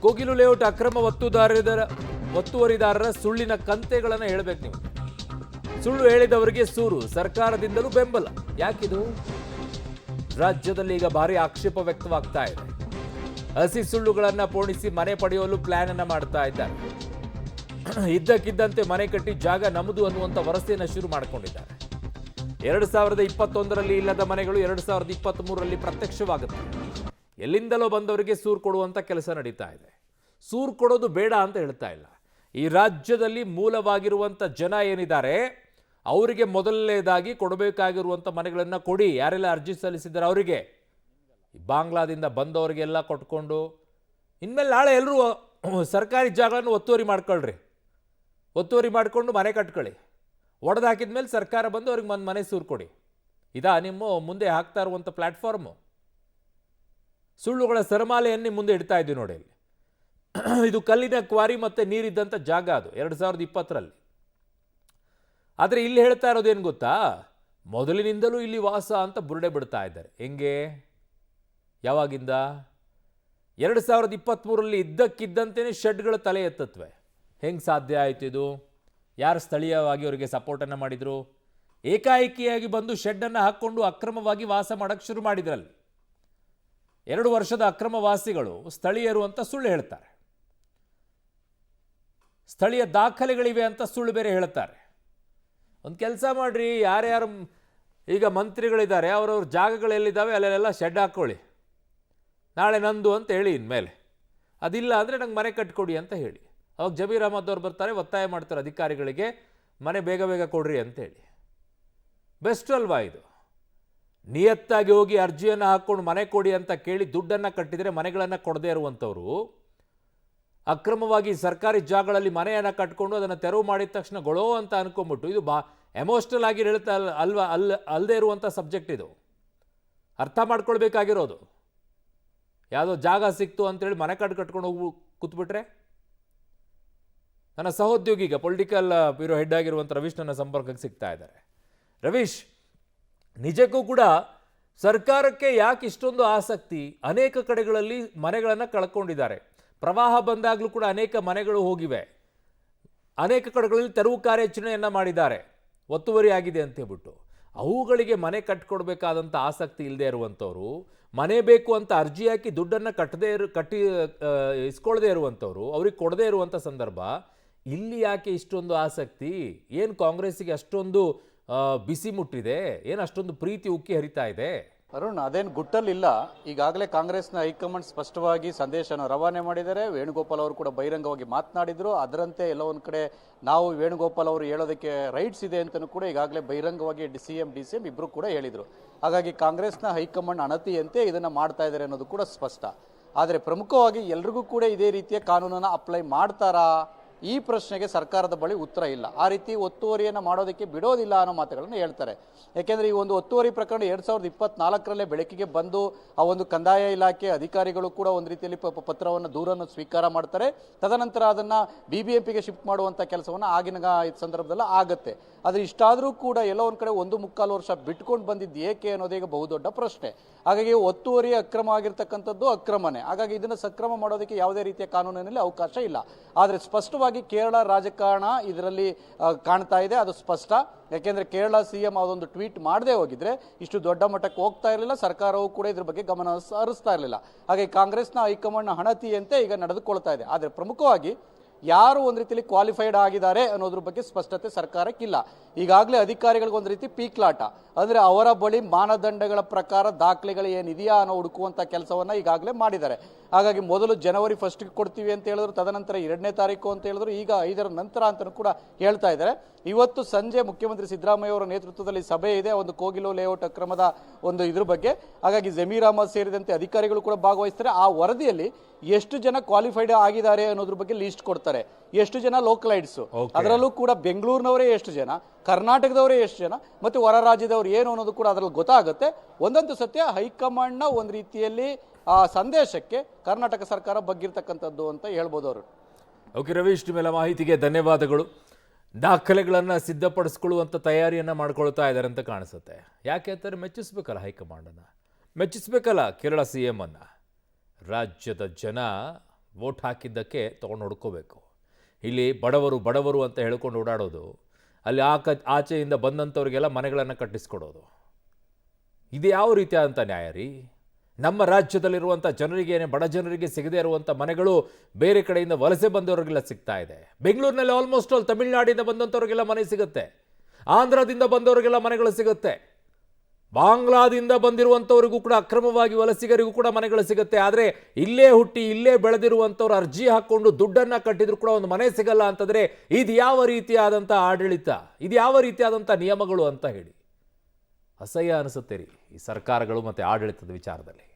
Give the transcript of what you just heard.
Kogilu layout ಅಕ್ರಮ ಒತ್ತುವರಿದಾರರ ಸುಳ್ಳಿನ ಕಂತೆಗಳನ್ನು ಹೇಳಬೇಕು ನೀವು. ಸುಳ್ಳು ಹೇಳಿದವರಿಗೆ ಸೂರು, ಸರ್ಕಾರದಿಂದಲೂ ಬೆಂಬಲ. ಯಾಕಿದು? ರಾಜ್ಯದಲ್ಲಿ ಈಗ ಭಾರಿ ಆಕ್ಷೇಪ ವ್ಯಕ್ತವಾಗ್ತಾ ಇದೆ. ಹಸಿ ಸುಳ್ಳುಗಳನ್ನ ಪೋಣಿಸಿ ಮನೆ ಪಡೆಯಲು ಪ್ಲಾನ್ ಅನ್ನ ಮಾಡ್ತಾ ಇದ್ದಾರೆ. ಇದ್ದಕ್ಕಿದ್ದಂತೆ ಮನೆ ಕಟ್ಟಿ ಜಾಗ ನಮ್ಮದು ಅನ್ನುವಂಥ ವರಸೆಯನ್ನು ಶುರು ಮಾಡಿಕೊಂಡಿದ್ದಾರೆ. 2021ರಲ್ಲಿ ಇಲ್ಲದ ಮನೆಗಳು 2023ರಲ್ಲಿ ಪ್ರತ್ಯಕ್ಷವಾಗುತ್ತೆ. ಎಲ್ಲಿಂದಲೋ ಬಂದವರಿಗೆ ಸೂರು ಕೊಡುವಂಥ ಕೆಲಸ ನಡೀತಾ ಇದೆ. ಸೂರು ಕೊಡೋದು ಬೇಡ ಅಂತ ಹೇಳ್ತಾ ಇಲ್ಲ. ಈ ರಾಜ್ಯದಲ್ಲಿ ಮೂಲವಾಗಿರುವಂಥ ಜನ ಏನಿದ್ದಾರೆ ಅವರಿಗೆ ಮೊದಲನೇದಾಗಿ ಕೊಡಬೇಕಾಗಿರುವಂಥ ಮನೆಗಳನ್ನು ಕೊಡಿ. ಯಾರೆಲ್ಲ ಅರ್ಜಿ ಸಲ್ಲಿಸಿದ್ದಾರೆ ಅವರಿಗೆ, ಬಾಂಗ್ಲಾದಿಂದ ಬಂದವರಿಗೆಲ್ಲ ಕೊಟ್ಕೊಂಡು ಇನ್ಮೇಲೆ ನಾಳೆ ಎಲ್ಲರೂ ಸರ್ಕಾರಿ ಜಾಗಗಳನ್ನು ಒತ್ತುವರಿ ಮಾಡ್ಕೊಳ್ರಿ. ಒತ್ತುವರಿ ಮಾಡಿಕೊಂಡು ಮನೆ ಕಟ್ಕೊಳ್ಳಿ. ಒಡೆದು ಹಾಕಿದ್ಮೇಲೆ ಸರ್ಕಾರ ಬಂದು ಅವ್ರಿಗೆ ಮನೆ ಸೂರು ಕೊಡಿ. ಇದಾ ನಿಮ್ಮ ಮುಂದೆ ಹಾಕ್ತಾ ಇರುವಂಥ ಪ್ಲ್ಯಾಟ್ಫಾರ್ಮು? ಸುಳ್ಳುಗಳ ಸರಮಾಲೆಯನ್ನೇ ಮುಂದೆ ಇಡ್ತಾ ಇದ್ದೀವಿ ನೋಡಿ. ಇಲ್ಲಿ ಇದು ಕಲ್ಲಿನ ಕ್ವಾರಿ ಮತ್ತು ನೀರಿದ್ದಂಥ ಜಾಗ ಅದು 2020ರಲ್ಲಿ. ಆದರೆ ಇಲ್ಲಿ ಹೇಳ್ತಾ ಇರೋದೇನು ಗೊತ್ತಾ, ಮೊದಲಿನಿಂದಲೂ ಇಲ್ಲಿ ವಾಸ ಅಂತ ಬುರುಡೆ ಬಿಡ್ತಾ ಇದ್ದಾರೆ. ಹೆಂಗೆ? ಯಾವಾಗಿಂದ? 2023ರಲ್ಲಿ ಇದ್ದಕ್ಕಿದ್ದಂತೆಯೇ ಶೆಡ್ಗಳ ತಲೆ ಎತ್ತತ್ವೆ. ಹೆಂಗೆ ಸಾಧ್ಯ ಆಯಿತು ಇದು? ಯಾರು ಸ್ಥಳೀಯವಾಗಿ ಅವರಿಗೆ ಸಪೋರ್ಟನ್ನು ಮಾಡಿದರು? ಏಕಾಏಕಿಯಾಗಿ ಬಂದು ಶೆಡ್ಡನ್ನು ಹಾಕ್ಕೊಂಡು ಅಕ್ರಮವಾಗಿ ವಾಸ ಮಾಡೋಕ್ಕೆ ಶುರು ಮಾಡಿದ್ರಲ್ಲಿ. 2 ವರ್ಷದ ಅಕ್ರಮ ವಾಸಿಗಳು ಸ್ಥಳೀಯರು ಅಂತ ಸುಳ್ಳು ಹೇಳ್ತಾರೆ. ಸ್ಥಳೀಯ ದಾಖಲೆಗಳಿವೆ ಅಂತ ಸುಳ್ಳು ಬೇರೆ ಹೇಳ್ತಾರೆ. ಒಂದು ಕೆಲಸ ಮಾಡಿರಿ, ಯಾರ್ಯಾರು ಈಗ ಮಂತ್ರಿಗಳಿದ್ದಾರೆ ಅವರವ್ರ ಜಾಗಗಳೆಲ್ಲಿದ್ದಾವೆ ಅಲ್ಲೆಲ್ಲ ಶೆಡ್ ಹಾಕ್ಕೊಳ್ಳಿ. ನಾಳೆ ನಂದು ಅಂತ ಹೇಳಿ ಇನ್ಮೇಲೆ. ಅದಿಲ್ಲ ಅಂದರೆ ನಂಗೆ ಮನೆ ಕಟ್ಕೊಡಿ ಅಂತ ಹೇಳಿ. ಅವಾಗ ಜಮೀರ್ ಅಹಮದ್ ಅವ್ರು ಬರ್ತಾರೆ, ಒತ್ತಾಯ ಮಾಡ್ತಾರೆ ಅಧಿಕಾರಿಗಳಿಗೆ, ಮನೆ ಬೇಗ ಬೇಗ ಕೊಡ್ರಿ ಅಂತೇಳಿ. ಬೆಸ್ಟ್ ಅಲ್ವಾ ಇದು? ನಿಯತ್ತಾಗಿ ಹೋಗಿ ಅರ್ಜಿಯನ್ನು ಹಾಕ್ಕೊಂಡು ಮನೆ ಕೊಡಿ ಅಂತ ಕೇಳಿ ದುಡ್ಡನ್ನು ಕಟ್ಟಿದರೆ ಮನೆಗಳನ್ನು ಕೊಡದೇ ಇರುವಂಥವ್ರು ಅಕ್ರಮವಾಗಿ ಸರ್ಕಾರಿ ಜಾಗಗಳಲ್ಲಿ ಮನೆಯನ್ನು ಕಟ್ಕೊಂಡು ಅದನ್ನು ತೆರವು ಮಾಡಿದ ತಕ್ಷಣ ಗೊಳೋ ಅಂತ ಅನ್ಕೊಂಬಿಟ್ಟು, ಇದು ಎಮೋಷ್ನಲ್ ಆಗಿ ಹೇಳ್ತಾ ಅಲ್ಲದೆ ಇರುವಂಥ ಸಬ್ಜೆಕ್ಟ್ ಇದು. ಅರ್ಥ ಮಾಡ್ಕೊಳ್ಬೇಕಾಗಿರೋದು. ಯಾವುದೋ ಜಾಗ ಸಿಕ್ತು ಅಂತೇಳಿ ಮನೆ ಕಟ್ಕೊಂಡು ಹೋಗಿ ಕೂತ್ಬಿಟ್ರೆ. ನನ್ನ ಸಹೋದ್ಯೋಗಿ ಈಗ ಪೊಲಿಟಿಕಲ್ ಬ್ಯೂರೋ ಹೆಡ್ ಆಗಿರುವಂಥ ರವೀಶ್ ನನ್ನ ಸಂಪರ್ಕಕ್ಕೆ ಸಿಗ್ತಾ ಇದ್ದಾರೆ. ರವೀಶ್, ನಿಜಕ್ಕೂ ಕೂಡ ಸರ್ಕಾರಕ್ಕೆ ಯಾಕೆ ಇಷ್ಟೊಂದು ಆಸಕ್ತಿ? ಅನೇಕ ಕಡೆಗಳಲ್ಲಿ ಮನೆಗಳನ್ನು ಕಳ್ಕೊಂಡಿದ್ದಾರೆ. ಪ್ರವಾಹ ಬಂದಾಗಲೂ ಕೂಡ ಅನೇಕ ಮನೆಗಳು ಹೋಗಿವೆ. ಅನೇಕ ಕಡೆಗಳಲ್ಲಿ ತೆರವು ಕಾರ್ಯಾಚರಣೆಯನ್ನು ಮಾಡಿದ್ದಾರೆ, ಒತ್ತುವರಿ ಆಗಿದೆ ಅಂತ ಹೇಳ್ಬಿಟ್ಟು. ಅವುಗಳಿಗೆ ಮನೆ ಕಟ್ಟಿಕೊಡ್ಬೇಕಾದಂಥ ಆಸಕ್ತಿ ಇಲ್ಲದೆ ಇರುವಂಥವ್ರು, ಮನೆ ಬೇಕು ಅಂತ ಅರ್ಜಿ ಹಾಕಿ ದುಡ್ಡನ್ನು ಇಸ್ಕೊಳ್ಳದೆ ಇರುವಂಥವ್ರು, ಅವ್ರಿಗೆ ಕೊಡದೇ ಇರುವಂಥ ಸಂದರ್ಭ. ಇಲ್ಲಿ ಯಾಕೆ ಇಷ್ಟೊಂದು ಆಸಕ್ತಿ? ಏನು ಕಾಂಗ್ರೆಸ್ಸಿಗೆ ಅಷ್ಟೊಂದು ಬಿಸಿ ಮುಟ್ಟಿದೆ? ಏನು ಅಷ್ಟೊಂದು ಪ್ರೀತಿ ಉಕ್ಕಿ ಹರಿತಾ ಇದೆ? ಅರುಣ್, ಅದೇನು ಗುಟ್ಟಲ್ಲಿಲ್ಲ. ಈಗಾಗಲೇ ಕಾಂಗ್ರೆಸ್ನ ಹೈಕಮಾಂಡ್ ಸ್ಪಷ್ಟವಾಗಿ ಸಂದೇಶನ ರವಾನೆ ಮಾಡಿದ್ದಾರೆ. ವೇಣುಗೋಪಾಲ್ ಅವರು ಕೂಡ ಬಹಿರಂಗವಾಗಿ ಮಾತನಾಡಿದರು. ಅದರಂತೆ ಎಲ್ಲ ಒಂದು ಕಡೆ ನಾವು ವೇಣುಗೋಪಾಲ್ ಅವರು ಹೇಳೋದಕ್ಕೆ ರೈಟ್ಸ್ ಇದೆ ಅಂತಲೂ ಕೂಡ ಈಗಾಗಲೇ ಬಹಿರಂಗವಾಗಿ ಡಿ ಸಿ ಎಂ ಇಬ್ಬರು ಕೂಡ ಹೇಳಿದರು. ಹಾಗಾಗಿ ಕಾಂಗ್ರೆಸ್ನ ಹೈಕಮಾಂಡ್ ಅಣತಿಯಂತೆ ಇದನ್ನು ಮಾಡ್ತಾ ಇದ್ದಾರೆ ಅನ್ನೋದು ಕೂಡ ಸ್ಪಷ್ಟ. ಆದರೆ ಪ್ರಮುಖವಾಗಿ ಎಲ್ರಿಗೂ ಕೂಡ ಇದೇ ರೀತಿಯ ಕಾನೂನನ್ನು ಅಪ್ಲೈ ಮಾಡ್ತಾರಾ? ಈ ಪ್ರಶ್ನೆಗೆ ಸರ್ಕಾರದ ಬಳಿ ಉತ್ತರ ಇಲ್ಲ. ಆ ರೀತಿ ಒತ್ತುವರಿಯನ್ನು ಮಾಡೋದಕ್ಕೆ ಬಿಡೋದಿಲ್ಲ ಅನ್ನೋ ಮಾತುಗಳನ್ನು ಹೇಳ್ತಾರೆ. ಯಾಕೆಂದರೆ ಈ ಒಂದು ಒತ್ತುವರಿ ಪ್ರಕರಣ 2024ರಲ್ಲೇ ಬೆಳಕಿಗೆ ಬಂದು ಆ ಒಂದು ಕಂದಾಯ ಇಲಾಖೆ ಅಧಿಕಾರಿಗಳು ಕೂಡ ಒಂದು ರೀತಿಯಲ್ಲಿ ಪತ್ರವನ್ನು ದೂರನ್ನು ಸ್ವೀಕಾರ ಮಾಡ್ತಾರೆ. ತದನಂತರ ಅದನ್ನು BBMPಗೆ ಶಿಫ್ಟ್ ಮಾಡುವಂಥ ಕೆಲಸವನ್ನು ಆಗಿನ ಸಂದರ್ಭದಲ್ಲಿ ಆಗುತ್ತೆ. ಆದರೆ ಇಷ್ಟಾದರೂ ಕೂಡ ಎಲ್ಲೋ ಒಂದು ಕಡೆ 1.25 ವರ್ಷ ಬಿಟ್ಕೊಂಡು ಬಂದಿದ್ದು ಏಕೆ ಅನ್ನೋದೇ ಈಗ ಬಹುದೊಡ್ಡ ಪ್ರಶ್ನೆ. ಹಾಗಾಗಿ ಒತ್ತುವರಿ ಅಕ್ರಮ ಆಗಿರ್ತಕ್ಕಂಥದ್ದು ಅಕ್ರಮನೇ. ಹಾಗಾಗಿ ಇದನ್ನು ಸಕ್ರಮ ಮಾಡೋದಕ್ಕೆ ಯಾವುದೇ ರೀತಿಯ ಕಾನೂನಿನಲ್ಲಿ ಅವಕಾಶ ಇಲ್ಲ. ಆದರೆ ಸ್ಪಷ್ಟವಾಗಿ ಕೇರಳ ರಾಜಕಾರಣ ಇದರಲ್ಲಿ ಕಾಣ್ತಾ ಇದೆ, ಅದು ಸ್ಪಷ್ಟ. ಯಾಕೆಂದರೆ ಕೇರಳ CM ಅದೊಂದು ಟ್ವೀಟ್ ಮಾಡದೆ ಹೋಗಿದ್ರೆ ಇಷ್ಟು ದೊಡ್ಡ ಮಟ್ಟಕ್ಕೆ ಹೋಗ್ತಾ ಇರಲಿಲ್ಲ. ಸರ್ಕಾರವು ಕೂಡ ಇದ್ರ ಬಗ್ಗೆ ಗಮನ ಹರಿಸ್ತಾ ಇರಲಿಲ್ಲ. ಹಾಗೆ ಕಾಂಗ್ರೆಸ್ನ ಹೈಕಮಾಂಡ್ ಹಣತಿಯಂತೆ ಈಗ ನಡೆದುಕೊಳ್ತಾ ಇದೆ. ಆದರೆ ಪ್ರಮುಖವಾಗಿ ಯಾರು ಒಂದು ರೀತಿಯಲ್ಲಿ ಕ್ವಾಲಿಫೈಡ್ ಆಗಿದ್ದಾರೆ ಅನ್ನೋದ್ರ ಬಗ್ಗೆ ಸ್ಪಷ್ಟತೆ ಸರ್ಕಾರಕ್ಕಿಲ್ಲ. ಈಗಾಗಲೇ ಅಧಿಕಾರಿಗಳಿಗೆ ಒಂದು ರೀತಿ ಪೀಕ್ಲಾಟ, ಅಂದರೆ ಅವರ ಬಳಿ ಮಾನದಂಡಗಳ ಪ್ರಕಾರ ದಾಖಲೆಗಳು ಏನಿದೆಯಾ ಅನ್ನೋ ಹುಡುಕುವಂಥ ಕೆಲಸವನ್ನು ಈಗಾಗಲೇ ಮಾಡಿದ್ದಾರೆ. ಹಾಗಾಗಿ ಮೊದಲು ಜನವರಿ 1ಗೆ ಕೊಡ್ತೀವಿ ಅಂತ ಹೇಳಿದ್ರು, ತದನಂತರ 2ನೇ ತಾರೀಕು ಅಂತ ಹೇಳಿದ್ರು, ಈಗ 5ರ ನಂತರ ಅಂತಲೂ ಕೂಡ ಹೇಳ್ತಾ ಇದ್ದಾರೆ. ಇವತ್ತು ಸಂಜೆ ಮುಖ್ಯಮಂತ್ರಿ ಸಿದ್ದರಾಮಯ್ಯ ಅವರ ನೇತೃತ್ವದಲ್ಲಿ ಸಭೆ ಇದೆ ಒಂದು ಕೋಗಿಲು ಲೇಔಟ್ ಅಕ್ರಮದ ಒಂದು ಇದ್ರ ಬಗ್ಗೆ. ಹಾಗಾಗಿ ಜಮೀರ್ ಅಹಮದ್ ಸೇರಿದಂತೆ ಅಧಿಕಾರಿಗಳು ಕೂಡ ಭಾಗವಹಿಸ್ತಾರೆ. ಆ ವರದಿಯಲ್ಲಿ ಎಷ್ಟು ಜನ ಕ್ವಾಲಿಫೈಡ್ ಆಗಿದ್ದಾರೆ ಅನ್ನೋದ್ರ ಬಗ್ಗೆ ಲಿಸ್ಟ್ ಕೊಡ್ತಾರೆ. ಎಷ್ಟು ಜನ ಲೋಕಲೈಟ್ಸು, ಅದರಲ್ಲೂ ಕೂಡ ಬೆಂಗಳೂರಿನವರೇ ಎಷ್ಟು ಜನ, ಕರ್ನಾಟಕದವರೇ ಎಷ್ಟು ಜನ, ಮತ್ತು ಹೊರ ರಾಜ್ಯದವರು ಏನು ಅನ್ನೋದು ಕೂಡ ಅದರಲ್ಲಿ ಗೊತ್ತಾಗುತ್ತೆ. ಒಂದಂತೂ ಸತ್ಯ, ಹೈಕಮಾಂಡ್ನ ಒಂದು ರೀತಿಯಲ್ಲಿ ಆ ಸಂದೇಶಕ್ಕೆ ಕರ್ನಾಟಕ ಸರ್ಕಾರ ಬಗ್ಗಿರ್ತಕ್ಕಂಥದ್ದು ಅಂತ ಹೇಳ್ಬೋದು ಅವರು. ಓಕೆ ರವೀಶ್, ನಿಮ್ಮೆಲ್ಲ ಮಾಹಿತಿಗೆ ಧನ್ಯವಾದಗಳು. ದಾಖಲೆಗಳನ್ನು ಸಿದ್ಧಪಡಿಸ್ಕೊಳ್ಳುವಂಥ ತಯಾರಿಯನ್ನು ಮಾಡ್ಕೊಳ್ತಾ ಇದ್ದಾರೆ ಅಂತ ಕಾಣಿಸುತ್ತೆ. ಯಾಕೆ ಅಂತಾರೆ, ಮೆಚ್ಚಿಸ್ಬೇಕಲ್ಲ ಹೈಕಮಾಂಡನ್ನು, ಮೆಚ್ಚಿಸ್ಬೇಕಲ್ಲ ಕೇರಳ CM ಅನ್ನು. ರಾಜ್ಯದ ಜನ ವೋಟ್ ಹಾಕಿದ್ದಕ್ಕೆ ತೊಗೊಂಡು ಹುಡ್ಕೋಬೇಕು. ಇಲ್ಲಿ ಬಡವರು ಬಡವರು ಅಂತ ಹೇಳ್ಕೊಂಡು ಓಡಾಡೋದು, ಅಲ್ಲಿ ಆಚೆಯಿಂದ ಬಂದಂಥವ್ರಿಗೆಲ್ಲ ಮನೆಗಳನ್ನು ಕಟ್ಟಿಸ್ಕೊಡೋದು, ಇದು ಯಾವ ರೀತಿಯಾದಂಥ ನ್ಯಾಯ ರೀ? ನಮ್ಮ ರಾಜ್ಯದಲ್ಲಿರುವಂಥ ಜನರಿಗೇನೆ, ಬಡ ಜನರಿಗೆ ಸಿಗದೇ ಇರುವಂಥ ಮನೆಗಳು ಬೇರೆ ಕಡೆಯಿಂದ ವಲಸೆ ಬಂದವರಿಗೆಲ್ಲ ಸಿಗ್ತಾ ಇದೆ. ಬೆಂಗಳೂರಿನಲ್ಲಿ ಆಲ್ಮೋಸ್ಟ್ ಆಲ್ ತಮಿಳುನಾಡಿಂದ ಬಂದಂಥವ್ರಿಗೆಲ್ಲ ಮನೆ ಸಿಗುತ್ತೆ, ಆಂಧ್ರದಿಂದ ಬಂದವರಿಗೆಲ್ಲ ಮನೆಗಳು ಸಿಗುತ್ತೆ, ಬಾಂಗ್ಲಾದಿಂದ ಬಂದಿರುವಂಥವ್ರಿಗೂ ಕೂಡ ಅಕ್ರಮವಾಗಿ ವಲಸಿಗರಿಗೂ ಕೂಡ ಮನೆಗಳು ಸಿಗುತ್ತೆ. ಆದರೆ ಇಲ್ಲೇ ಹುಟ್ಟಿ ಇಲ್ಲೇ ಬೆಳೆದಿರುವಂಥವ್ರು ಅರ್ಜಿ ಹಾಕ್ಕೊಂಡು ದುಡ್ಡನ್ನು ಕಟ್ಟಿದ್ರು ಕೂಡ ಒಂದು ಮನೆ ಸಿಗಲ್ಲ ಅಂತಂದರೆ ಇದು ಯಾವ ರೀತಿಯಾದಂಥ ಆಡಳಿತ, ಇದು ಯಾವ ರೀತಿಯಾದಂಥ ನಿಯಮಗಳು ಅಂತ ಹೇಳಿ ಅಸಹ್ಯ ಅನಿಸುತ್ತೆ ರೀ ಈ ಸರ್ಕಾರಗಳು ಮತ್ತು ಆಡಳಿತದ ವಿಚಾರದಲ್ಲಿ.